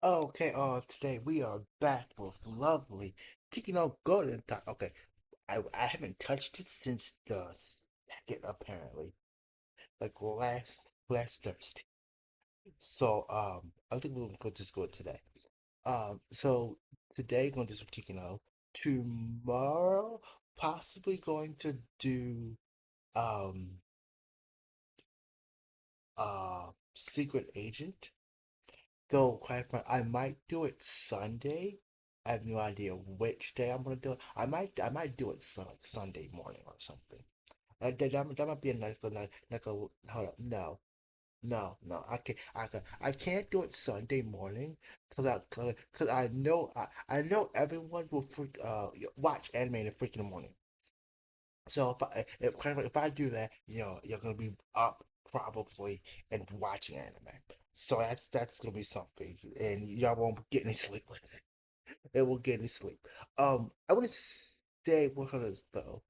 Okay, today we are back with lovely kicking out golden time. Okay, I haven't touched it since the second apparently, like last Thursday. So I think we'll go just go today. So today going to do some kicking out. Tomorrow possibly going to do um Secret Agent. Though, quite frankly, I might do it Sunday. I have no idea which day I'm gonna do it. I might do it Sunday morning or something. That might be a nice, like a hold up. No, no, no. I can't do it Sunday morning because I know everyone will watch anime in the freaking morning. So if I do that, you're gonna be up probably and watching anime. So that's gonna be something, and y'all won't get any sleep. It won't get any sleep. I want to say what this though.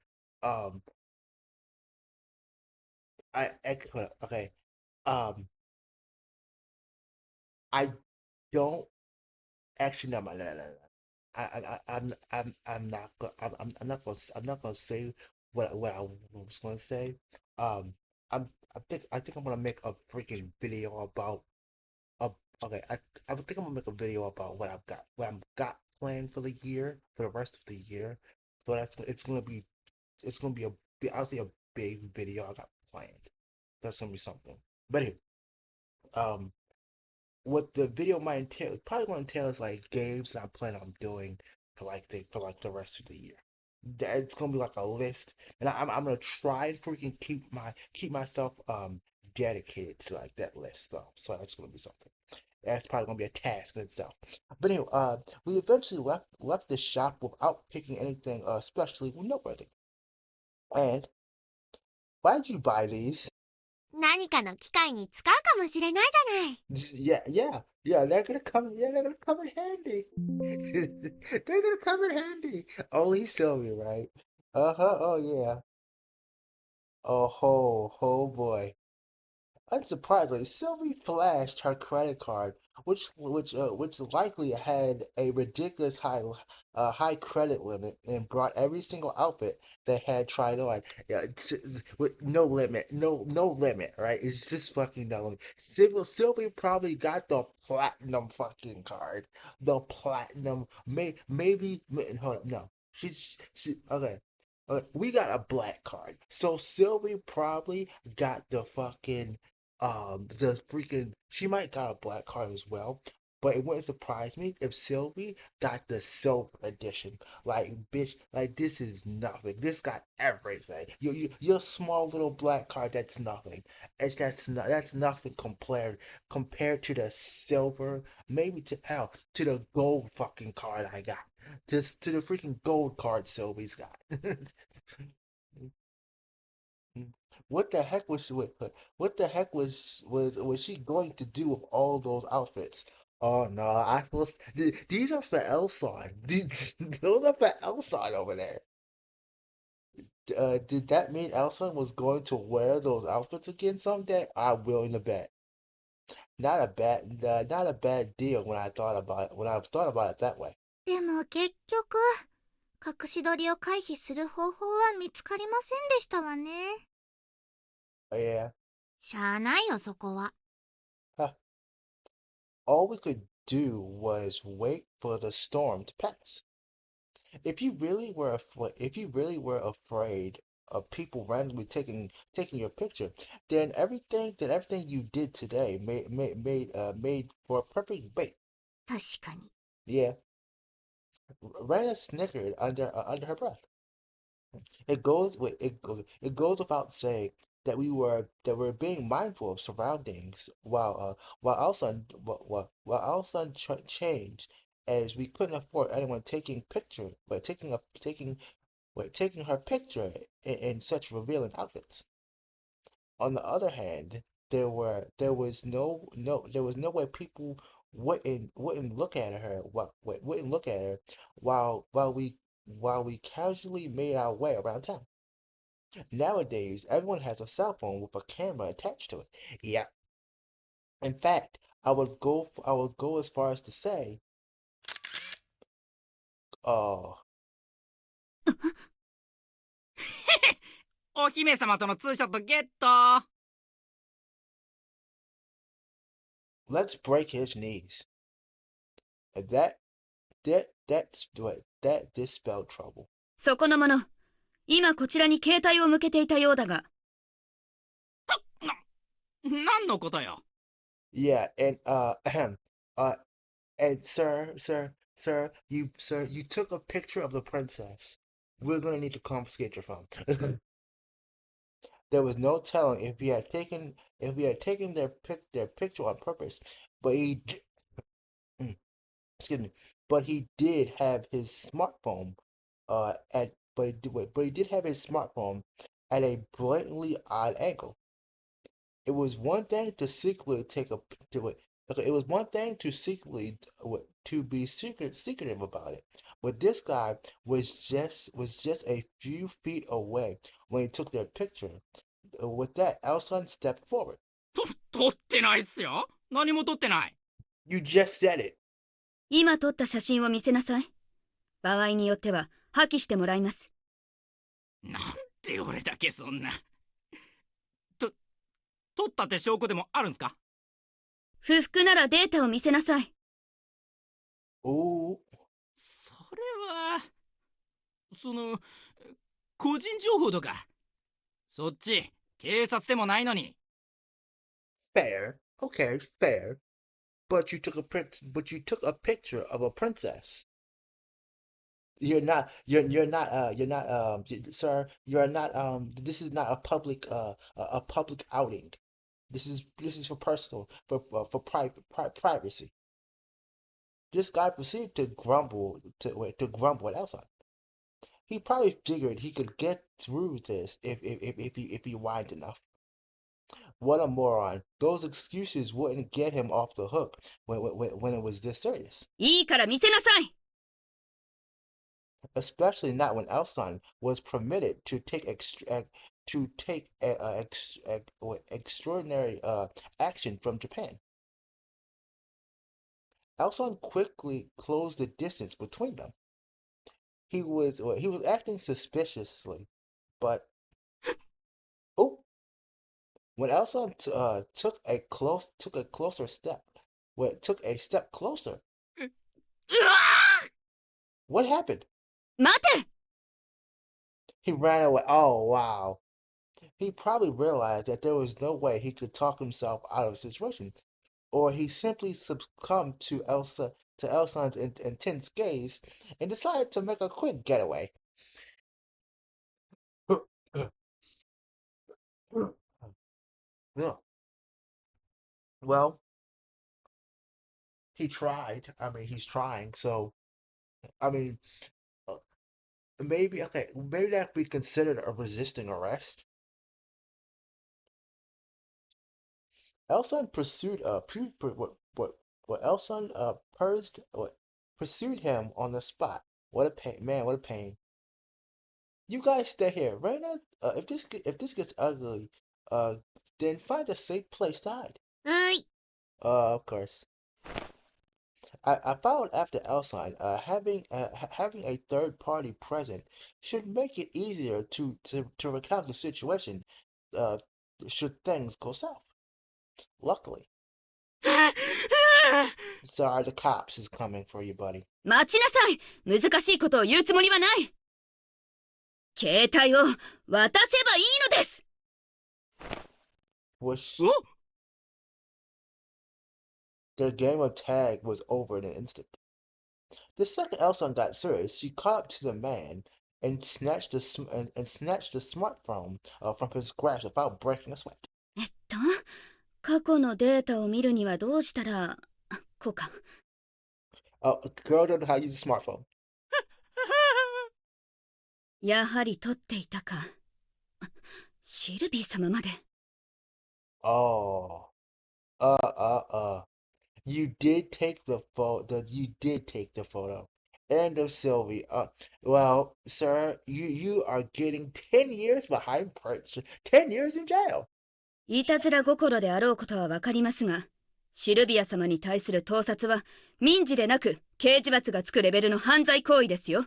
Um, hold up, okay. Um, I don't actually no. I'm not gonna I'm not gonna say what I was gonna say. Um, I think I'm gonna make a freaking video about uh, okay, I think I'm gonna make a video about what I've got planned for the year, for the rest of the year. So it's gonna be I'll say a big video I got planned. That's gonna be something. But anyway, um, what the video might entail, probably gonna entail is like games that I plan on doing for the rest of the year. It's gonna be like a list, and I'm gonna try and freaking keep myself dedicated to like that list though. So that's gonna be something. That's probably gonna be a task in itself. But anyway, we eventually left the shop without picking anything especially noteworthy. And why did you buy these? 何かの機会に使うかもしれないじゃない。Yeah. They're gonna come in handy. They're gonna come in handy. Only Sylvia, right? Uh-huh. Oh yeah. Oh boy. Unsurprisingly, Sylvie flashed her credit card, which likely had a ridiculous high credit limit, and brought every single outfit they had tried on. Yeah, with no limit, no limit, right? It's just fucking no limit. Sylvie probably got the platinum fucking card, the platinum. Hold up, no, she okay. We got a black card, so Sylvie probably got the freaking she might got a black card as well, but it wouldn't surprise me if Sylvie got the silver edition. Like bitch, like this is nothing. This got everything. Your small little black card, that's nothing. That's nothing compared to the silver, maybe to hell to the gold fucking card I got. Just to the freaking gold card Sylvie's got. What the heck was she with? What the heck was she going to do with all those outfits? Oh no, these are for Elson. Those are for Elson over there. Did that mean Elson was going to wear those outfits again someday? I'm willing to bet. Not a bad deal when I thought about it that way. でも結局、隠し撮りを回避する方法は見つかりませんでしたわね。Oh, yeah. しゃあないよ、そこは。Huh. All we could do was wait for the storm to pass. If you really were afraid of people randomly taking your picture, then everything you did today made for a perfect bait. 確かに。Yeah, Rana snickered under her breath. It goes without saying that we're being mindful of surroundings while our son changed, as we couldn't afford anyone taking her picture in such revealing outfits. On the other hand, there was no way people wouldn't look at her wouldn't look at her while we casually made our way around town. Nowadays, everyone has a cell phone with a camera attached to it. Yeah, in fact, I would go as far as to say, uh, お姫様とのツーショットゲット。 let's break his knees. And that dispelled trouble. そこの者、今こちらに携帯を向けていたようだが。何のことよ。 Yeah, and uh, and sir, you took a picture of the princess. We're gonna need to confiscate your phone. There was no telling if he had taken their picture on purpose, but mm, excuse me, but he did have his smartphone but he did have his smartphone at a blatantly odd angle. It was one thing to secretly take a to it. Okay, it was one thing to secretly to be secretive about it, but this guy was just a few feet away when he took their picture. With that, Elson stepped forward. 撮ってないっすよ。何も撮ってない。 You just said it. 今撮った写真を見せなさい。場合によっては破棄してもらいます。なんで俺だけそんな。撮ったって証拠でもあるんすか？不服ならデータを見せなさい。Ooh. それはその個人情報とか。そっち警察でもないのに。 Fair. Okay, fair. But you took a picture of a princess. You're not sir, you're not this is not a public outing. This is for personal for privacy. This guy proceeded to grumble at Elsa. He probably figured he could get through this if he whined enough. What a moron! Those excuses wouldn't get him off the hook when it was this serious. いいから見せなさい。 Especially not when Elson was permitted to take extraordinary action from Japan. Elson quickly closed the distance between them. He was acting suspiciously, but oh, when Elson took a closer step, took a step closer. うわ What happened? 待て。 He ran away. Oh wow. He probably realized that there was no way he could talk himself out of the situation, or he simply succumbed to Elson's intense gaze and decided to make a quick getaway. Yeah. Well, he tried. I mean, he's trying. So, I mean, uh, maybe that be considered a resisting arrest. Elson pursued what Elson pursued him on the spot. What a pain, man! What a pain. You guys stay here, Raina. If this gets ugly, then find a safe place to hide. はい。 Of course. I followed after Elson. Having a third party present should make it easier to recount the situation. Uh, should things go south. Luckily. Sorry, the cops is coming for you, buddy. 待ちなさい。難しいことを言うつもりはない。携帯を渡せばいいのです。 Whoosh. お Their game of tag was over in an instant. The second Elson got serious, she caught up to the man and snatched the smartphone from his grasp without breaking a sweat. 過去のデータを見るにはどうしたら、こうか。A girl don't know how to use a smartphone. やはり撮っていたか。シルビー様まで。Oh. You did take the photo. End of Sylvie. Well, sir, you are getting 10 years behind 10 years in jail. いたずら心であろうことはわかりますが、シルビア様に対する盗撮は民事でなく刑事罰がつくレベルの犯罪行為ですよ。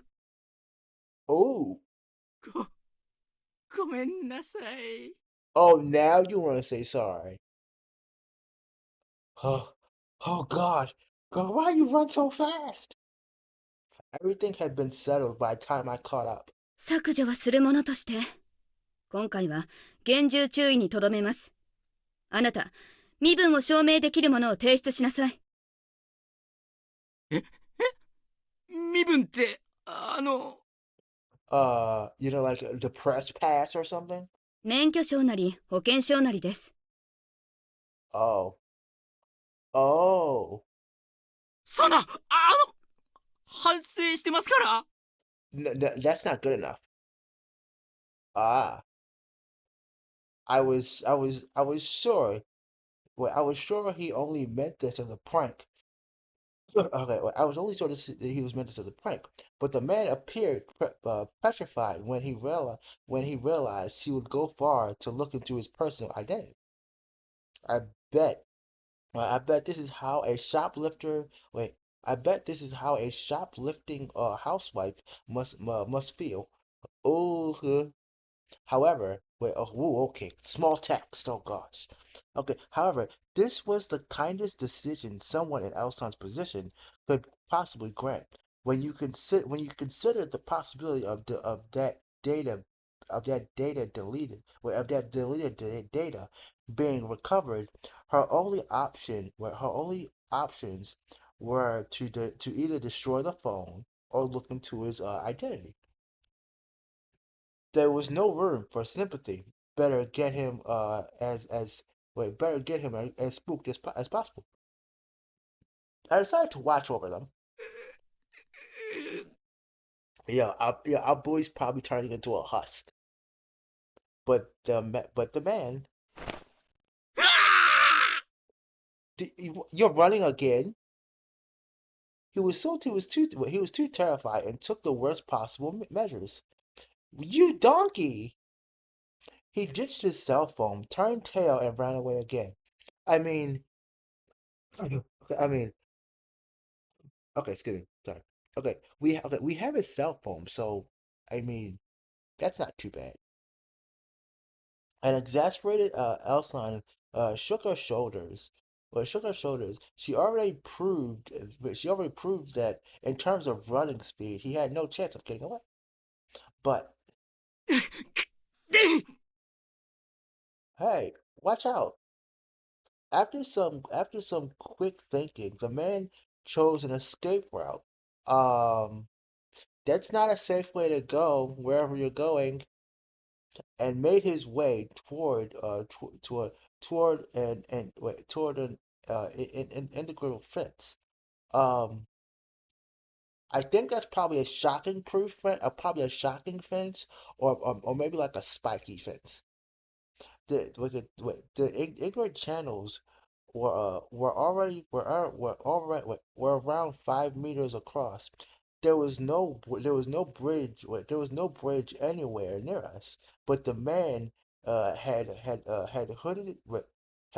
Oh. ごめんなさい。 Oh, now you want to say sorry. Oh, oh God. God, why you run so fast? Everything had been settled by the time I caught up. 削除はするものとして今回は厳重注意にとどめます。あなた、身分を証明できるものを提出しなさい。身分って、You know, like the press pass or something? 免許証なり保険証なりです。Oh. Oh. 反省してますから。That's not good enough. Ah. I was sure. Well, I was sure he only meant this as a prank. Okay, well, I was only sure that he was meant this as a prank, but the man appeared petrified when he realized he would go far to look into his personal identity. I bet, I bet this is how a shoplifter. Wait, I bet this is how a shoplifting housewife must feel. Oh, however, wait, oh, ooh, okay, small text. Oh gosh. Okay, however, this was the kindest decision someone in Elson's position could possibly grant. When you consider the possibility of that data deleted, well, of that data being recovered, her only options were to either destroy the phone or look into his identity. There was no room for sympathy. Better get him better get him as spooked as possible. I decided to watch over them. Our boy's probably turning into a husk. But the man, you're running again. He was too terrified and took the worst possible measures. You donkey! He ditched his cell phone, turned tail, and ran away again. I mean, I mean, okay, excuse me. Sorry. Okay, we have his cell phone, so I mean that's not too bad. An exasperated Elson shook her shoulders. Well, shook her shoulders. She already proved that in terms of running speed, he had no chance of getting away. But hey, watch out! After some quick thinking, the man chose an escape route. Um, that's not a safe way to go wherever you're going, and made his way toward an integral fence. Um, I think that's probably a shocking proof fence, probably a shocking fence, or maybe like a spiky fence. The ignorant channels were around 5 meters across. There was no bridge anywhere near us. But the man had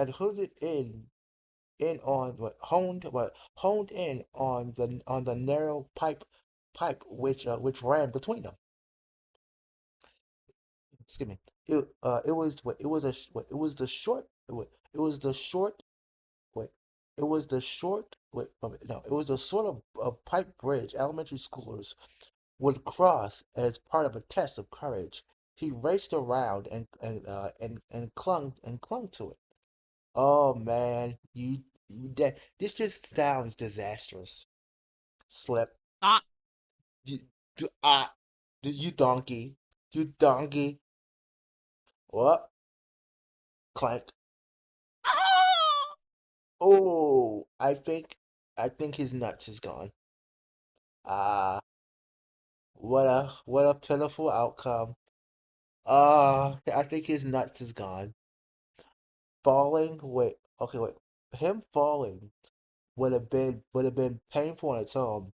hooded in on what honed in on the narrow pipe which ran between them. Excuse me. It was what it was a sh- what it was the short what it was the short what it was the short wait, no it was the sort of pipe bridge elementary schoolers would cross as part of a test of courage. He raced around and clung to it. Oh man, this just sounds disastrous. Slip. あ、You, ah, you donkey. You donkey. What? Clank. Oh, I think his nuts is gone. Ah, what a pitiful outcome. I think his nuts is gone. Falling, wait. Him falling would have been painful on its own,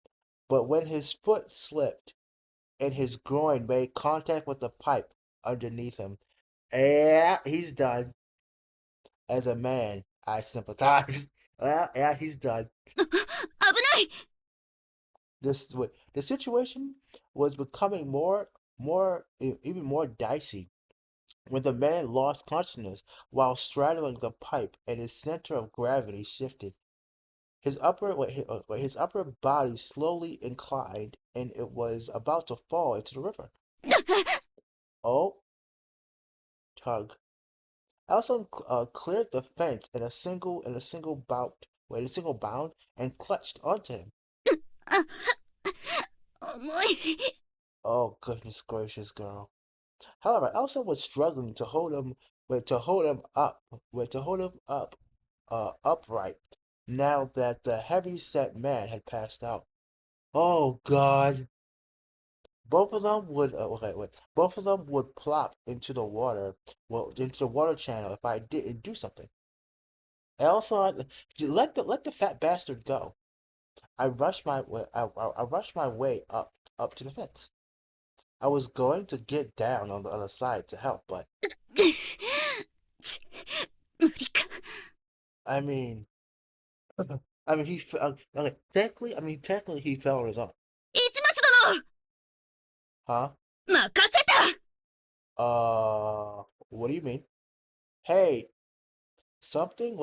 but when his foot slipped and his groin made contact with the pipe underneath him, yeah, he's done. As a man, I sympathize. Yeah, he's done. 危ない。 The situation was becoming even more dicey when the man lost consciousness while straddling the pipe and his center of gravity shifted. His upper body slowly inclined and it was about to fall into the river. Oh, tug. Elson cleared the fence in a single bound and clutched onto him. 重い。 Oh goodness gracious, girl. However, Elsa was struggling to hold him up, upright. Now that the heavy-set man had passed out. Oh God! Both of them would plop into the water, into the water channel if I didn't do something. Elsa, let the fat bastard go. I rushed my way up to the fence. I was going to get down on the other side to help, but 無理か。 I mean, I mean, he fell. Okay, technically, he fell on his own. 市松殿 Huh? 任せた。 What do you mean? Hey, something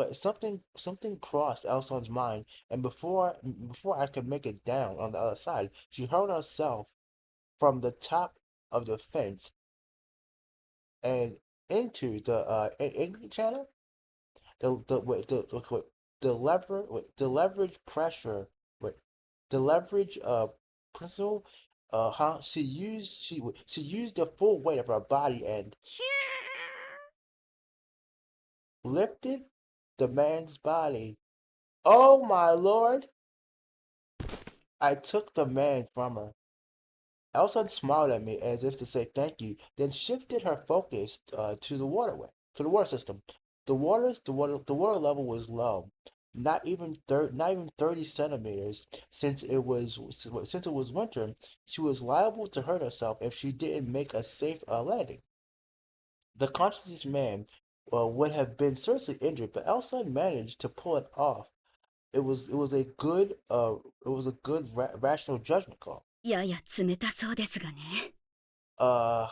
crossed Elson's mind, and before I could make it down on the other side, she hurled herself from the top of the fence and into the English channel. The leverage pressure wait, the leverage principle she used the full weight of her body and lifted the man's body. Oh my lord! I took the man from her. Elsa smiled at me as if to say thank you, then shifted her focus to the water system. The water level was low, not even 30 centimeters. Since it was winter, she was liable to hurt herself if she didn't make a safe landing. The conscious man would have been seriously injured, but Elsa managed to pull it off. It was a good rational judgment call. やや冷たそうですがね。Uh,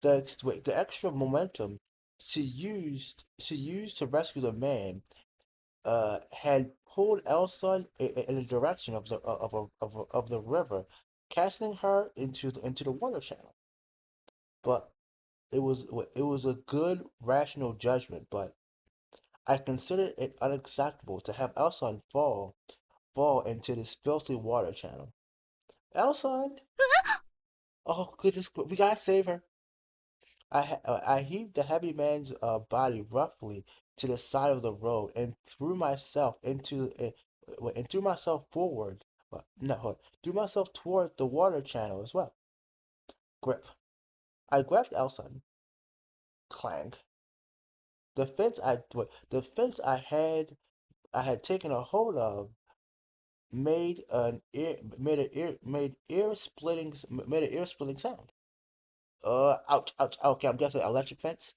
the extra momentum she used to rescue the man had pulled Elsa in the direction of the river, casting her into the water channel. But it was a good rational judgment, but I considered it unacceptable to have Elsa fall into this filthy water channel. Elsa, oh goodness, we gotta save her. I heaved the heavy man's body roughly to the side of the road and threw myself forward. No, threw myself toward the water channel as well. Grip. I grabbed Elson. Clang. The fence I had taken a hold of made an ear splitting sound. Ouch, ouch. Okay, I'm guessing electric fence.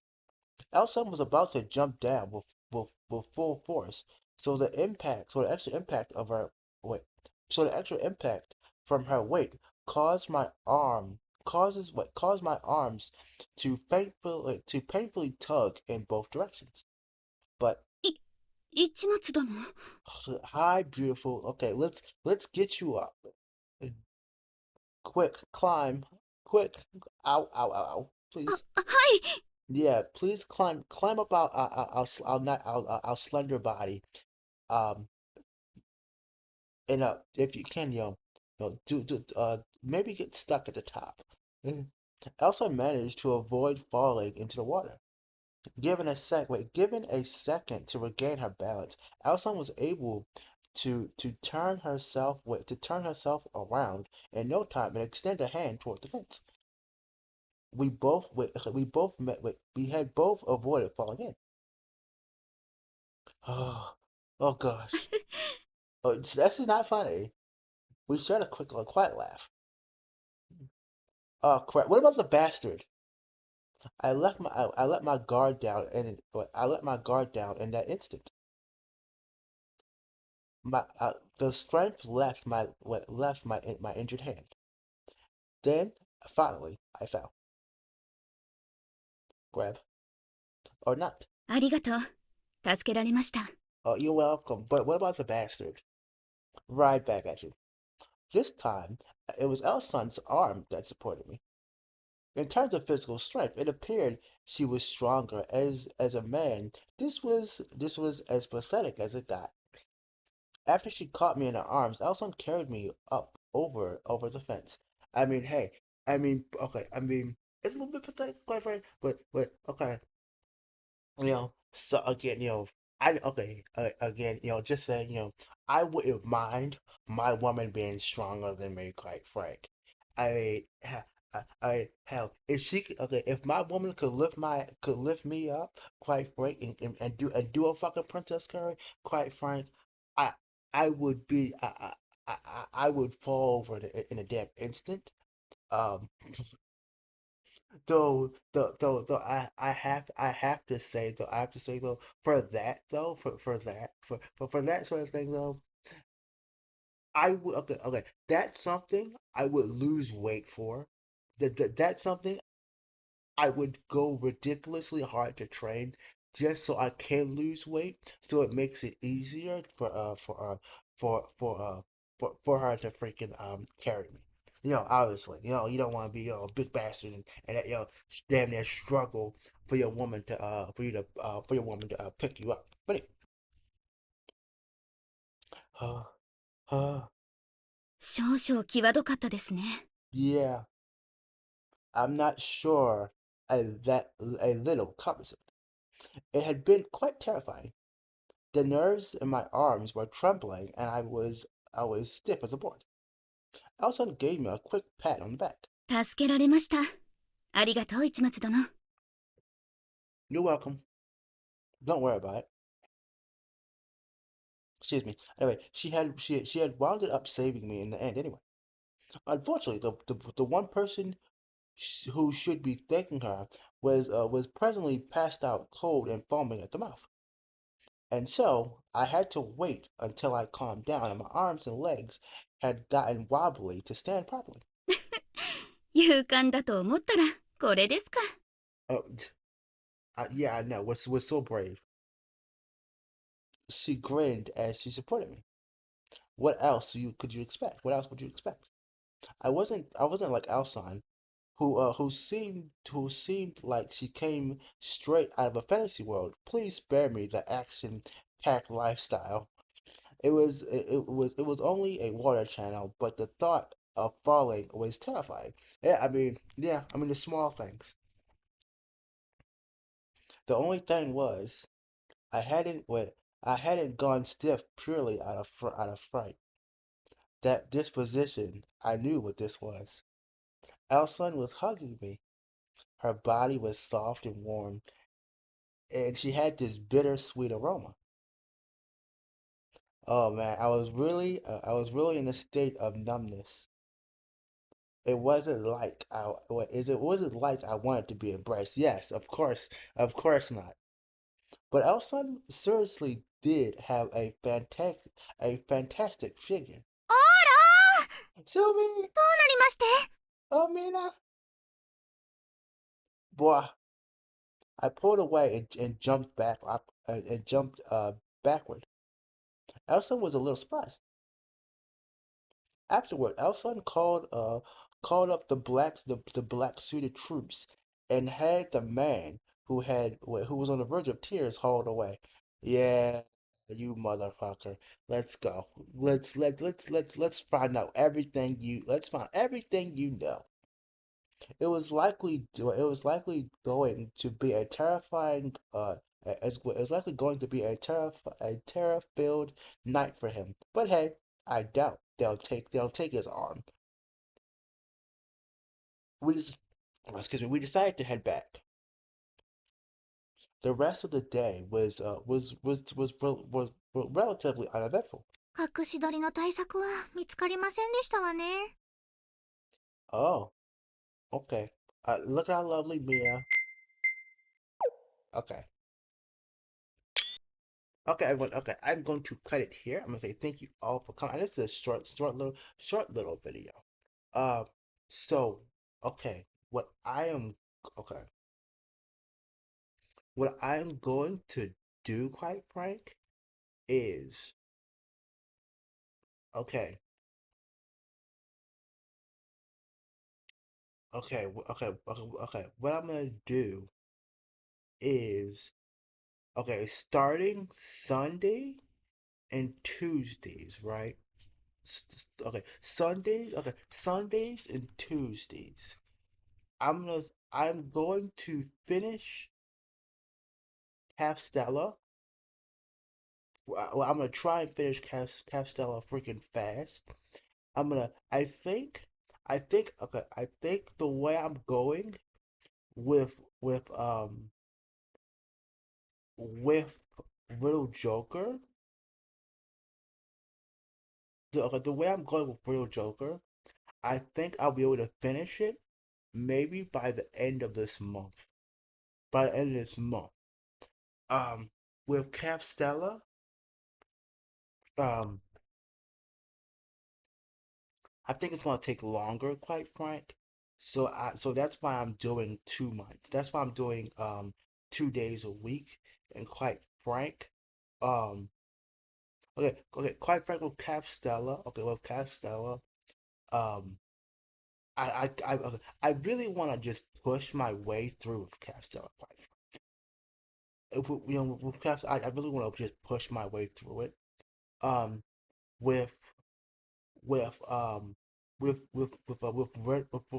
Elsa was about to jump down with full force, so the extra impact of her weight, so the extra impact from her weight caused my arms to painfully tug in both directions. But 市松殿 hi, beautiful. Okay, let's get you up. Quick, climb. Quick. Ow, ow, ow, ow. あ、 Please. はい。 Yeah, please climb up our slender body. Um, and if you can, maybe get stuck at the top. Elsa managed to avoid falling into the water. Given a second to regain her balance, Elsa was able to turn herself around in no time and extend a hand toward the fence. We had both avoided falling in. Oh, oh gosh. Oh, this is not funny. We shared a quiet laugh. Oh crap! What about the bastard? I let my guard down, and I let my guard down in that instant. The strength left my injured hand. Then finally I fell. Grab or not. ありがとう。助けられました。Oh, you're welcome. But what about the bastard? Right back at you. This time, it was Elson's arm that supported me. In terms of physical strength, it appeared she was stronger. As a man, this was as pathetic as it got. After she caught me in her arms, Elson carried me up over the fence. I mean, hey, okay, it's a little bit pathetic, quite frankly, but okay, so again, I okay, again, just saying, I wouldn't mind my woman being stronger than me, quite frank. I mean, hell, if she okay, if my woman could lift me up, quite frank, and do a fucking princess curry, quite frank, I I would be I would fall over in a damn instant. Um, though I have to say though for that though for that sort of thing though I would okay that's something I would lose weight for that's something I would go ridiculously hard to train just so I can lose weight, so it makes it easier for for her to freaking carry me. Obviously, you don't want to be a big bastard and damn near struggle for your woman to for your woman to pick you up. But anyway,少々際どかったですね。yeah, I'm not sure a little cumbersome. It had been quite terrifying. The nerves in my arms were trembling, and I was stiff as a board. Elson gave me a quick pat on the back. 助けられました。ありがとう、市松殿。You're welcome. Don't worry about it. Excuse me. Anyway, she had wound up saving me in the end. Anyway, unfortunately, the one person who should be thanking her was presently passed out cold and foaming at the mouth. And so I had to wait until I calmed down and my arms and legs had gotten wobbly to stand properly. 勇敢だと思ったら、これですか。Oh, yeah, I know. Was so brave. She grinned as she supported me. What else could you expect? What else would you expect? I wasn't like Alcyon, who seemed like she came straight out of a fantasy world. Please spare me the action-packed lifestyle. It was only a water channel, but the thought of falling was terrifying. Yeah, the small things. The only thing was, I hadn't gone stiff purely out of fright. That disposition, I knew what this was. Elson was hugging me. Her body was soft and warm, and she had this bittersweet aroma. Oh man, I was really in a state of numbness. It wasn't like I wanted to be embraced. Yes, of course not. But Elson seriously did have a fantastic figure. あらー、 Sylvie, どうなりまして。 Amina, boy, I pulled away and jumped backward. Elsa was a little surprised. Afterward, Elsa called up the black suited troops and had the man who was on the verge of tears hauled away. Yeah, you motherfucker. Let's go. Let's find everything you know. Going to be a terrifying it was likely going to be a terror-filled night for him. But hey, I doubt they'll take his arm. We just excuse me. We decided to head back. The rest of the day was relatively uneventful. 隠し撮りの対策は見つかりませんでしたわね。 Oh, okay. Look at how lovely Mia. Okay. Okay, everyone. Okay, I'm going to cut it here. I'm gonna say thank you all for coming. This is a short little video. Uh, so okay, okay, what I am going to do, quite frank, is okay, okay. What I'm gonna do is okay, starting Sunday and Tuesdays, right? Okay, Sundays and Tuesdays. I'm going to finish Half Stella. Well, I'm gonna try and finish Half Stella freaking fast. I think the way I'm going with Little Joker, the way I'm going with Little Joker, I think I'll be able to finish it maybe by the end of this month. By the end of this month. Um, with Cap Stella, um, I think it's gonna take longer, quite frank. So that's why I'm doing 2 months. That's why I'm doing 2 days a week. And quite frank, um, quite frank with Cap Stella. Okay, with Cap Stella, um, I really want to just push my way through with Cap Stella. Quite frank. With Cap, I really want to just push my way through it. Um, with with with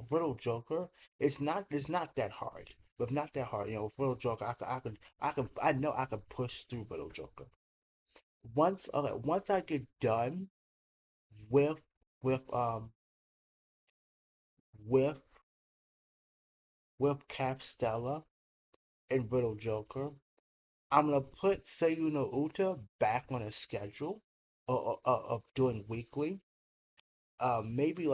Riddle Joker, it's not that hard. But not that hard, with Riddle Joker, I know I could push through Riddle Joker. Once I get done with with um with Calf Stella and Riddle Joker, I'm gonna put Seiyuu no Uta back on a schedule of doing weekly. Maybe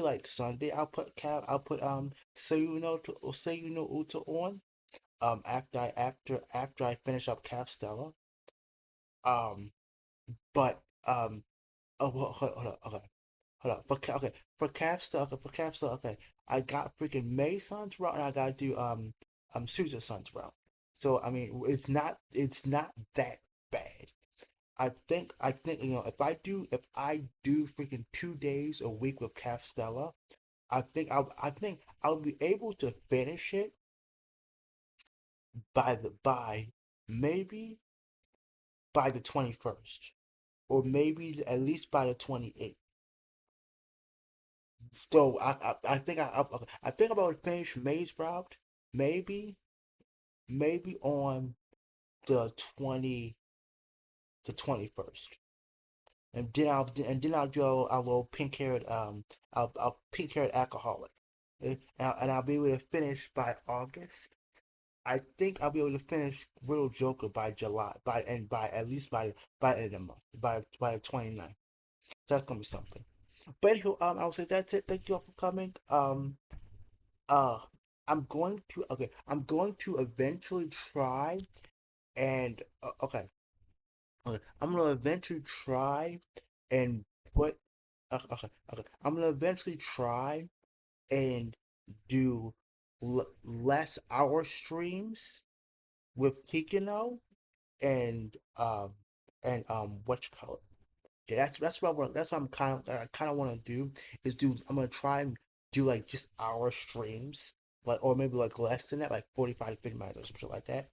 like Sunday, I'll put Seiyuu no Uta on. After I finish up Calf Stella. Um, but oh, hold on, okay, hold on. For Calf Stella, okay. I got freaking May Sun's route, and I gotta do Susan Sun's route. So I mean, it's not that bad. I think if I do freaking 2 days a week with Calf Stella, I think I'll be able to finish it by maybe by the 21st, or maybe at least by the 28th. So I think I'm gonna finish May's route maybe on the 21st. And then I'll do a little pink-haired I'll pink-haired alcoholic. And I'll be able to finish by August. I think I'll be able to finish Riddle Joker by July, by at least by the end of the month, by the 29th. So that's gonna be something. But anywho, I would say that's it. Thank you all for coming. Uh, I'm going to eventually try and I'm gonna eventually try and put I'm gonna eventually try and do less hour streams with Kikino and what you call it. Yeah, that's what I kind of want to do is do I'm gonna try and do like just hour streams, like, or maybe like less than that, like 45 to 50 minutes or something like that.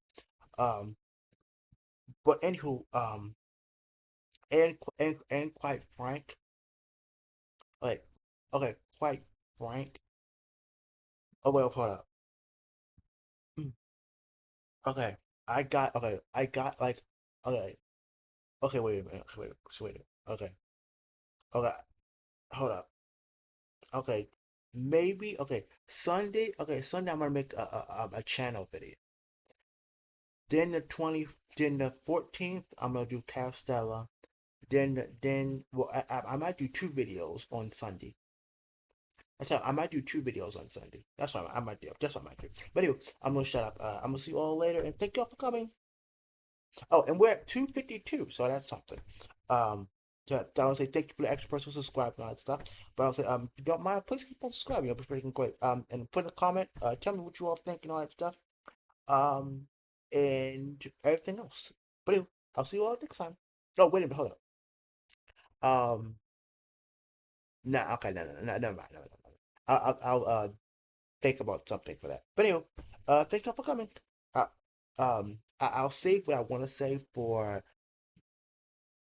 Um, but anywho, and quite frank, like, okay, quite frank. Oh well, hold up. Okay, I got like, okay, okay, wait a minute, wait a minute. Okay, hold up. Okay, maybe Sunday I'm gonna make a channel video. Then the 14th I'm gonna do Castella. Well, I might do 2 videos on Sunday. I might do 2 videos on Sunday. That's what I might do. That's what I might do. But anyway, I'm gonna shut up. I'm gonna see you all later, and thank you all for coming. Oh, and we're at 252, so that's something. I would say thank you for the extra person who subscribed and all that stuff. But I would say, if you don't mind, please keep on subscribing. It'll be freaking great. And put in a comment. Tell me what you all think and all that stuff. Um, and everything else. But anyway, I'll see you all next time. No, wait a minute, hold up. Nah, okay, no, never mind, no. I'll think about something for that. But anyway, thanks all for coming. Uh, I'll save what I want to say for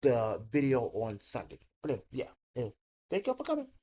the video on Sunday. But anyway, yeah. Anyway, thank you all for coming.